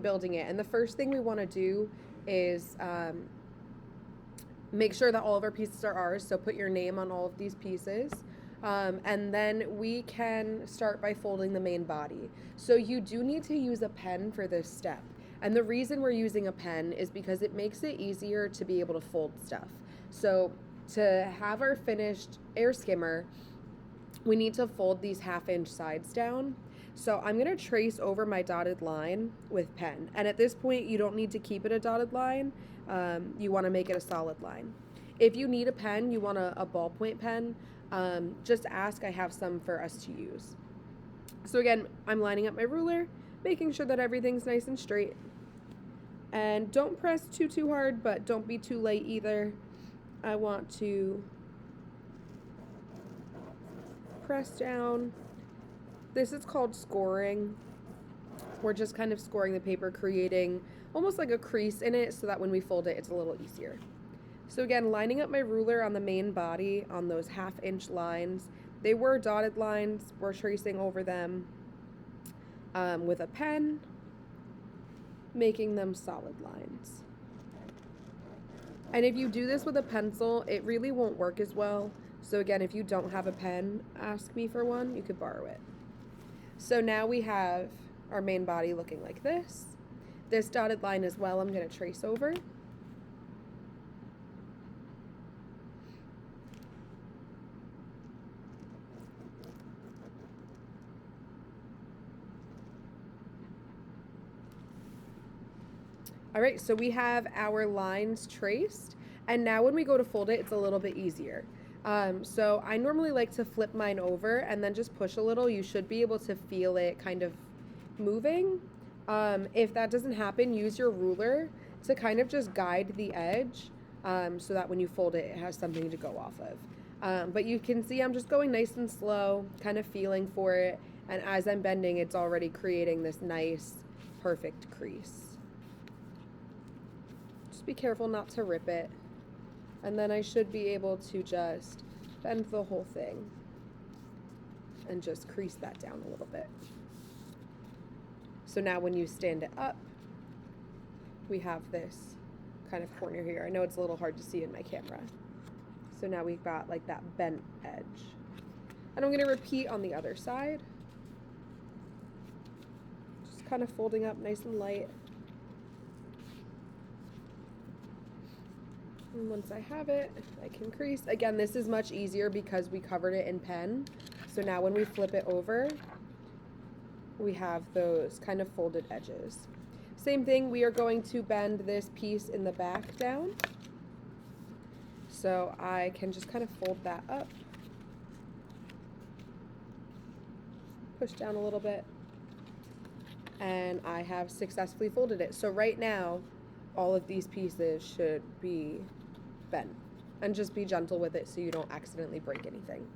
building it. And the first thing we want to do is make sure that all of our pieces are ours. So put your name on all of these pieces. And then we can start by folding the main body. So you do need to use a pen for this step. And the reason we're using a pen is because it makes it easier to be able to fold stuff. So to have our finished air skimmer, we need to fold these 1/2 inch sides down. So I'm going to trace over my dotted line with pen. And at this point, you don't need to keep it a dotted line. You want to make it a solid line. If you need a pen, you want a ballpoint pen, just ask. I have some for us to use. So again, I'm lining up my ruler, making sure that everything's nice and straight. And don't press too hard, but don't be too light either. I want to press down. This is called scoring. We're just kind of scoring the paper, creating almost like a crease in it so that when we fold it, it's a little easier. So again, lining up my ruler on the main body on those 1/2 inch lines. They were dotted lines. We're tracing over them with a pen, making them solid lines. And if you do this with a pencil, it really won't work as well. So again, if you don't have a pen, ask me for one. You could borrow it. So now we have our main body looking like this. This dotted line as well, I'm going to trace over. All right, so we have our lines traced, and now when we go to fold it, it's a little bit easier. So I normally like to flip mine over and then just push a little. You should be able to feel it kind of moving. If that doesn't happen, use your ruler to kind of just guide the edge so that when you fold it, it has something to go off of. But you can see I'm just going nice and slow, kind of feeling for it, and as I'm bending, it's already creating this nice, perfect crease. Just be careful not to rip it. And then I should be able to just bend the whole thing and just crease that down a little bit. So now when you stand it up, we have this kind of corner here. I know it's a little hard to see in my camera. So now we've got like that bent edge. And I'm going to repeat on the other side. Just kind of folding up nice and light. And once I have it, I can crease. Again, this is much easier because we covered it in pen. So now when we flip it over, we have those kind of folded edges. Same thing, we are going to bend this piece in the back down. So I can just kind of fold that up. Push down a little bit. And I have successfully folded it. So right now, all of these pieces should be bent, and just be gentle with it so you don't accidentally break anything.